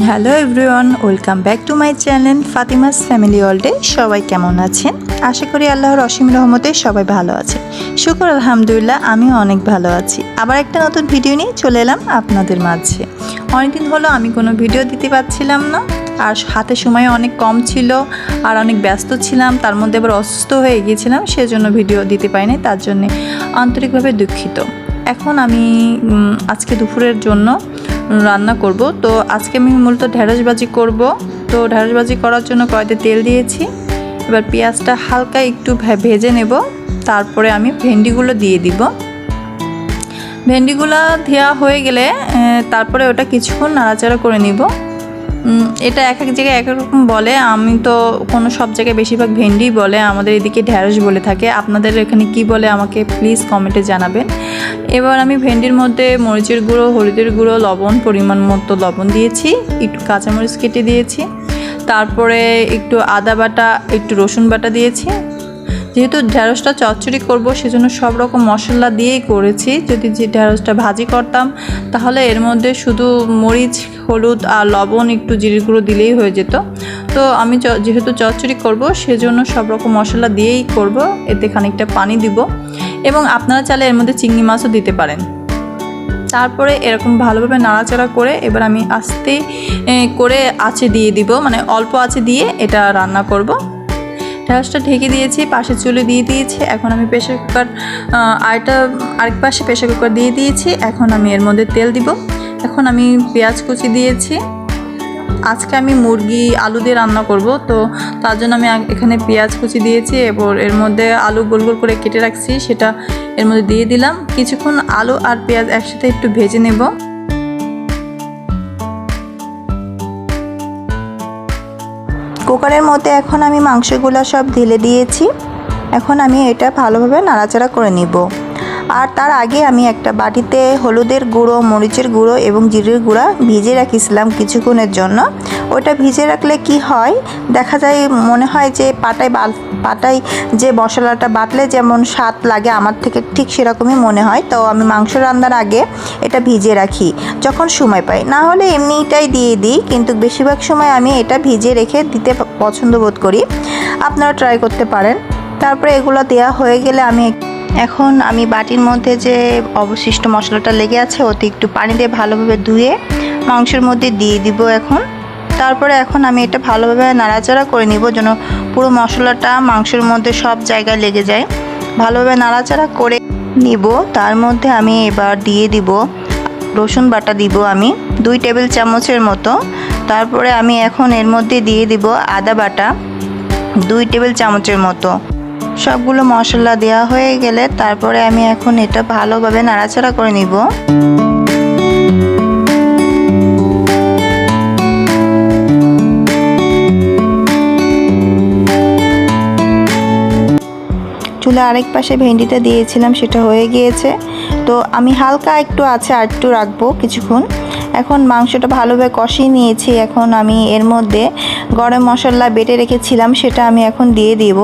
Hello everyone, welcome back to my channel Fatima's family ওয়ার্ল্ডে। সবাই কেমন আছেন? আশা করি আল্লাহর অসীম রহমতে সবাই ভালো আছে। শুকর আলহামদুলিল্লাহ, আমিও অনেক ভালো আছি। আবার একটা নতুন ভিডিও নিয়ে চলে এলাম আপনাদের মাঝে। অনেকদিন হলো আমি কোনো ভিডিও দিতে পারছিলাম না, আর হাতে সময় অনেক কম ছিল, আর অনেক ব্যস্ত ছিলাম। তার মধ্যে আবার অসুস্থ হয়ে গিয়েছিলাম, সেজন্য ভিডিও দিতে পারিনি। তার জন্যে আন্তরিকভাবে দুঃখিত। এখন আমি আজকে দুপুরের জন্য রান্না করব। তো আজকে আমি মূলত ঢেঁড়সবাজি করব। তো ঢেঁড়সবাজি করার জন্য কড়াইতে তেল দিয়েছি। এবার পেঁয়াজটা হালকা একটু ভেজে নেব, তারপরে আমি ভেন্ডিগুলো দিয়ে দিব। ভেন্ডিগুলো দেওয়া হয়ে গেলে তারপরে ওটা কিছুক্ষণ নাড়াচাড়া করে নিব। এটা এক এক জায়গায় এক এক রকম বলে, আমি তো কোনো সব জায়গায় বেশিরভাগ ভেন্ডি বলে, আমাদের এদিকে ঢেঁড়স বলে থাকে। আপনাদের এখানে কি বলে আমাকে প্লিজ কমেন্টে জানাবেন। এবার আমি ভেন্ডির মধ্যে মরিচের গুঁড়ো, হলুদের গুঁড়ো, লবণ, পরিমাণ মতো লবণ দিয়েছি, একটু কাঁচামরিচ কেটে দিয়েছি, তারপরে একটু আদা বাটা, একটু রসুন বাটা দিয়েছি। যেহেতু ঢেঁড়সটা চচ্চড়ি করব, সেজন্য সব রকম মশলা দিয়েই করেছি। যদি যে ঢেঁড়সটা ভাজি করতাম তাহলে এর মধ্যে শুধু মরিচ, হলুদ আর লবণ, একটু জিরে গুঁড়ো দিলেই হয়ে যেত। তো আমি যেহেতু চচ্চড়ি করব, সেজন্য সব রকম মশলা দিয়েই করব। এতে খানিকটা পানি দিব, এবং আপনারা চাইলে এর মধ্যে চিংড়ি মাছও দিতে পারেন। তারপরে এরকম ভালোভাবে নাড়াচাড়া করে এবার আমি আস্তে করে আঁচে দিয়ে দিব, মানে অল্প আঁচে দিয়ে এটা রান্না করব। ঢেঁড়সটা ঢেকে দিয়েছি, পাশে চুলে দিয়ে দিয়েছি। এখন আমি প্রেশার কুকার আরেক পাশে প্রেশার কুকার দিয়ে দিয়েছি। এখন আমি এর মধ্যে তেল দিব। এখন আমি পেঁয়াজ কুচি দিয়েছি। আজকে আমি মুরগি আলু দিয়ে রান্না করব, তো তার জন্য আমি এখানে পেঁয়াজ কুচি দিয়েছি। এবার এর মধ্যে আলু গোল গোল করে কেটে রাখছি, সেটা এর মধ্যে দিয়ে দিলাম। কিছুক্ষণ আলু আর পেঁয়াজ একসাথে একটু ভেজে নেব। কুকারের মধ্যে এখন আমি মাংসগুলো সব ঢেলে দিয়েছি। এখন আমি এটা ভালোভাবে নাড়াচাড়া করে নিব। আর তার আগে আমি একটা বাটিতে হলুদের গুঁড়ো, মরিচের গুঁড়ো এবং জিরের গুঁড়া ভিজে রাখিছিলাম কিছুক্ষণের জন্য। ওটা ভিজে রাখলে কি হয়, দেখা যায় মনে হয় যে পাটায় যে মশলাটা বাটলে যেমন স্বাদ লাগে, আমার থেকে ঠিক সেরকমই মনে হয়। তো আমি মাংস রান্নার আগে এটা ভিজে রাখি যখন সময় পাই, না হলে এমনিটাই দিয়ে দিই, কিন্তু বেশিরভাগ সময় আমি এটা ভিজে রেখে দিতে পছন্দ বোধ করি। আপনারা ট্রাই করতে পারেন। তারপরে এগুলো দেওয়া হয়ে গেলে এখন আমি বাটির মধ্যে যে অবশিষ্ট মশলাটা লেগে আছে, ওতে একটু পানি দিয়ে ভালোভাবে ধুয়ে মাংসের মধ্যে দিয়ে দিব তারপরে এখন আমি এটা ভালোভাবে নাড়াচাড়া করে নিব, যেন পুরো মশলাটা মাংসের মধ্যে সব জায়গায় লেগে যায়। ভালোভাবে নাড়াচাড়া করে নিব। তার মধ্যে আমি এবার দিয়ে দিব রসুন বাটা, দিব আমি 2 টেবিল চামচের মতো। তারপরে আমি এখন এর মধ্যে দিয়ে দিব আদা বাটা 2 টেবিল চামচের মতো। সবগুলো মশলা দেওয়া হয়ে গেলে তারপরে আমি এখন এটা ভালোভাবে নাড়াচাড়া করে নিব। চুলা আরেক পাশে ভেন্ডিটা দিয়েছিলাম, সেটা হয়ে গিয়েছে। তো আমি হালকা একটু আছে আর একটু রাখবো কিছুক্ষণ। এখন মাংসটা ভালোভাবে কষিয়ে নিয়েছি। এখন আমি এর মধ্যে গরম মশলা বেটে রেখেছিলাম, সেটা আমি এখন দিয়ে দিব।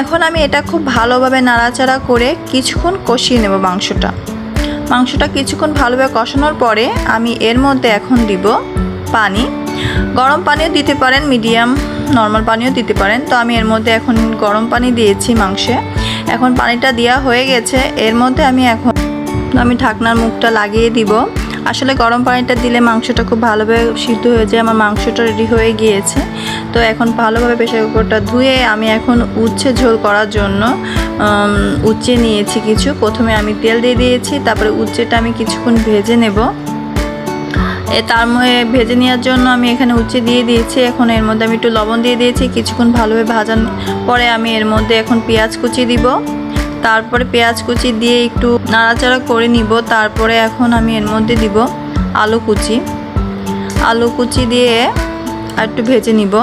এখন আমি এটা খুব ভালোভাবে নাড়াচাড়া করে কিছুক্ষণ কষিয়ে নেব মাংসটা কিছুক্ষণ ভালোভাবে কষানোর পরে আমি এর মধ্যে এখন দিব পানি। গরম পানিও দিতে পারেন, মিডিয়াম নর্মাল পানিও দিতে পারেন। তো আমি এর মধ্যে এখন গরম পানি দিয়েছি মাংসে। এখন পানিটা দেওয়া হয়ে গেছে। এর মধ্যে আমি ঢাকনার মুখটা লাগিয়ে দিব। আসলে গরম পানিটা দিলে মাংসটা খুব ভালোভাবে সিদ্ধ হয়ে যায়। আমার মাংসটা রেডি হয়ে গিয়েছে। তো এখন ভালোভাবে প্রেসার কুকারটা ধুয়ে আমি এখন উচ্ছে ঝোল করার জন্য উচ্ছে নিয়েছি কিছু। প্রথমে আমি তেল দিয়ে দিয়েছি, তারপরে উচ্ছেটা আমি কিছুক্ষণ ভেজে নেব। তার মধ্যে ভেজে নেওয়ার জন্য আমি এখানে উচ্ছে দিয়ে দিয়েছি। এখন এর মধ্যে আমি একটু লবণ দিয়ে দিয়েছি। কিছুক্ষণ ভালোভাবে ভাজার পরে আমি এর মধ্যে এখন পেঁয়াজ কুচি দিব। তারপরে পেঁয়াজ কুচি দিয়ে একটু নাড়াচাড়া করে নিব। তারপরে এখন আমি এর মধ্যে দিব আলু কুচি দিয়ে আর একটু ভেজে নিব।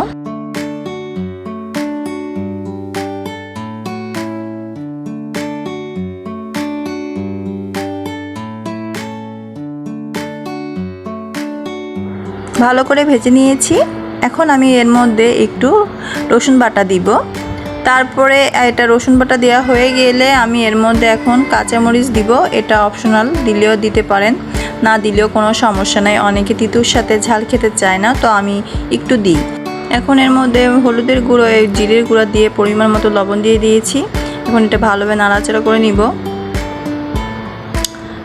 ভালো করে ভেজে নিয়েছি। এখন আমি এর মধ্যে একটু রসুন বাটা দিব। তারপরে এটা রসুন বাটা দেওয়া হয়ে গেলে আমি এর মধ্যে এখন কাঁচামরিচ দিব। এটা অপশনাল, দিলেও দিতে পারেন। না দিলেও কোনো সমস্যা নাই। অনেকে তিতুর সাথে ঝাল খেতে চায় না, তো আমি একটু দিই। এখন এর মধ্যে হলুদের গুঁড়ো, জিরের গুঁড়ো দিয়ে পরিমাণ মতো লবণ দিয়ে দিয়েছি। এখন এটা ভালোভাবে নাড়াচাড়া করে নিব।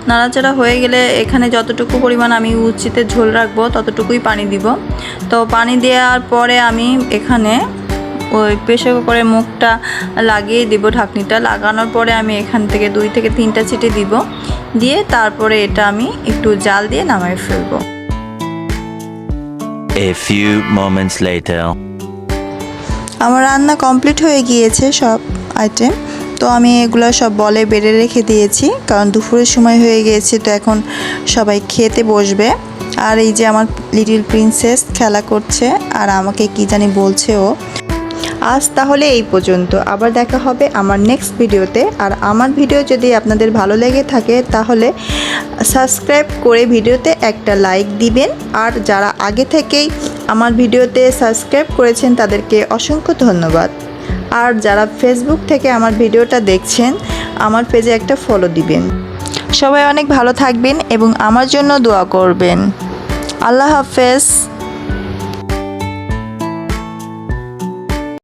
নাড়াচাড়া হয়ে গেলে এখানে যতটুকু পরিমাণ আমি উচিতে ঝোল রাখবো ততটুকুই পানি দিব। তো পানি দেওয়ার পরে আমি এখানে ওই প্রেসার কুকারের মুখটা লাগিয়ে দিব। ঢাকনিটা লাগানোর পরে আমি এখান থেকে 2 থেকে 3টা সিটি দিব, দিয়ে তারপরে এটা আমি একটু জাল দিয়ে নামিয়ে ফেলবো। A few moments later. আমার রান্না কমপ্লিট হয়ে গিয়েছে সব আইটেম। তো আমি এগুলো সব বলে বেড়ে রেখে দিয়েছি, কারণ দুপুরের সময় হয়ে গিয়েছে, তো এখন সবাই খেতে বসবে। আর এই যে আমার লিটল প্রিন্সেস খেলা করছে আর আমাকে কি জানি বলছে ও। আজ তাহলে এই পর্যন্ত, আবার দেখা হবে আমার নেক্সট ভিডিওতে। আর আমার ভিডিও যদি আপনাদের ভালো লেগে থাকে তাহলে সাবস্ক্রাইব করে ভিডিওতে একটা লাইক দিবেন। আর যারা আগে থেকেই আমার ভিডিওতে সাবস্ক্রাইব করেছেন তাদেরকে অসংখ্য ধন্যবাদ। আর যারা ফেসবুক থেকে আমার ভিডিওটা দেখছেন আমার পেজে একটা ফলো দিবেন। সবাই অনেক ভালো থাকবেন এবং আমার জন্য দোয়া করবেন। আল্লাহ হাফেজ।